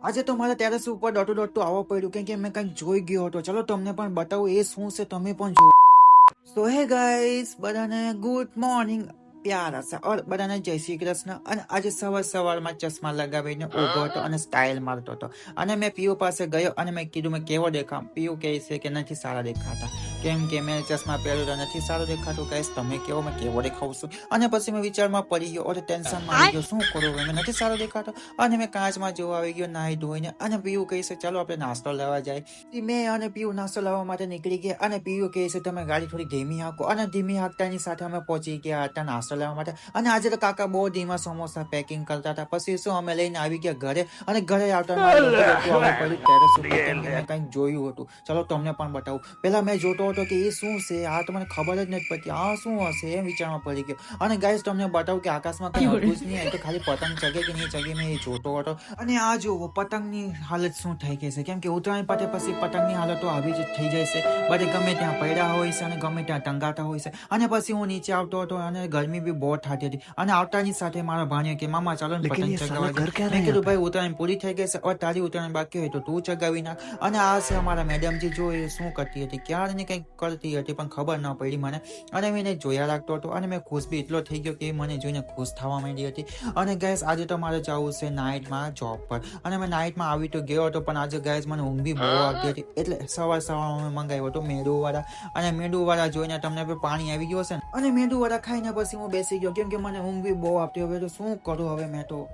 આજે તો મારા ટેરેસ ઉપર દોડતું આવવા પડ્યું કેમ કે મેં કંઈક જોઈ ગયો હતો. ચલો તમને પણ બતાવું એ શું છે, તમે પણ જો. સો હે ગાઈસ, બધાને ગુડ મોર્નિંગ, પ્યાર આશા ઓર બધાને જય શ્રી કૃષ્ણ. અને આજે સવારમાં ચશ્મા લગાવીને ઊભો હતો અને સ્ટાઇલ મારતો હતો. અને મેં પીયુ પાસે ગયો અને મેં કીધું મેં કેવો દેખામ. પીયુ કહે છે કે નથી સારા દેખાતા, કેમ કે મેં ચશ્મા પહેર્યો તો નથી સારું દેખાતું. ગાઈસ તમે કેવો મેં કેવો દેખાઉં છું. અને પછી મેં વિચારમાં પડી ગયો અને ટેન્શનમાં આવી ગયો, શું કરું મેં નથી સારું દેખાતો. અને મેં કાચમાં જોવા આવી ગયો નાહી ધોઈને. અને પીયુ કહે છે ચાલો આપણે નાસ્તો લેવા જાય. મેં અને પીયુ નાસ્તો લાવવા માટે નીકળી ગયા. અને પીયુ કહે છે તમે ગાડી થોડી ધીમી હાંકો. અને ધીમી હાંકતાની સાથે અમે પહોંચી ગયા હતા નાસ્તો લેવા માટે. અને આજે તો કાકા બહુ ધીમા સમોસા પેકિંગ કરતા હતા. પછી શું અમે લઈને આવી ગયા ઘરે. અને ઘરે આવતા કંઈક જોયું હતું, ચલો તમને પણ બતાવું. પેલા મેં જોતો હતો કે એ શું છે, આ તો મને ખબર જ નથી પડતી આ શું હશે, એમ વિચારમાં પડી ગયો. અને ગાઈસ તમને બતાવું કે આકાશમાં કઈ હતું જ નહીં, તો ખાલી પતંગ ચગે કે નહીં ચગે મેં એ જોતો હતો. અને આ જુઓ પતંગની હાલત શું થઈ ગઈ છે, કેમ કે ઉત્તરાયણ પતે પછી પતંગની હાલતો આવી જ થઈ જાય છે. બધે ગમે ત્યાં પડ્યા હોય છે અને ગમે ત્યાં ટંગાતા હોય છે. અને પછી હું નીચે આવતો હતો અને ગરમી બી બહુ થતી હતી. અને આવતાની સાથે મારા ભાણિયો કે મામા ચાલો ને પતંગ ચગાવવા. મેં કીધું ભાઈ ઉત્તરાયણ પૂરી થઈ ગઈ છે, હવે તારી ઉત્તરાયણ બાકી હોય તો તું ચગાવી નાખ. અને આ છે અમારા મેડમજી, જો એ શું કરતી હતી, ક્યારે ને કંઈક કરતી હતી પણ ખબર ન પડી મને. અને મેં એને જોયા રાખતો હતો અને મેં ખુશ બી એટલો થઈ ગયો કે એ મને જોઈને ખુશ થવા માંડી હતી. અને ગેસ આજે તો મારે જવું છે નાઇટમાં જોબ પર. અને મેં નાઇટમાં આવી તો ગયો હતો પણ આજે ગેસ મને ઊંઘ બી બહુ આવતી હતી. એટલે સવારમાં મેં મંગાવ્યો હતો મેદુવાળા. અને મેદુવાળા જોઈને તમને બી પાણી આવી ગયો હશે ને. અને મેદુવાળા ખાઈને પછી હું બેસી ગયો કેમ કે મને ઊંઘ બી બહુ આવતી. હવે તો શું કરું હવે મેં તો.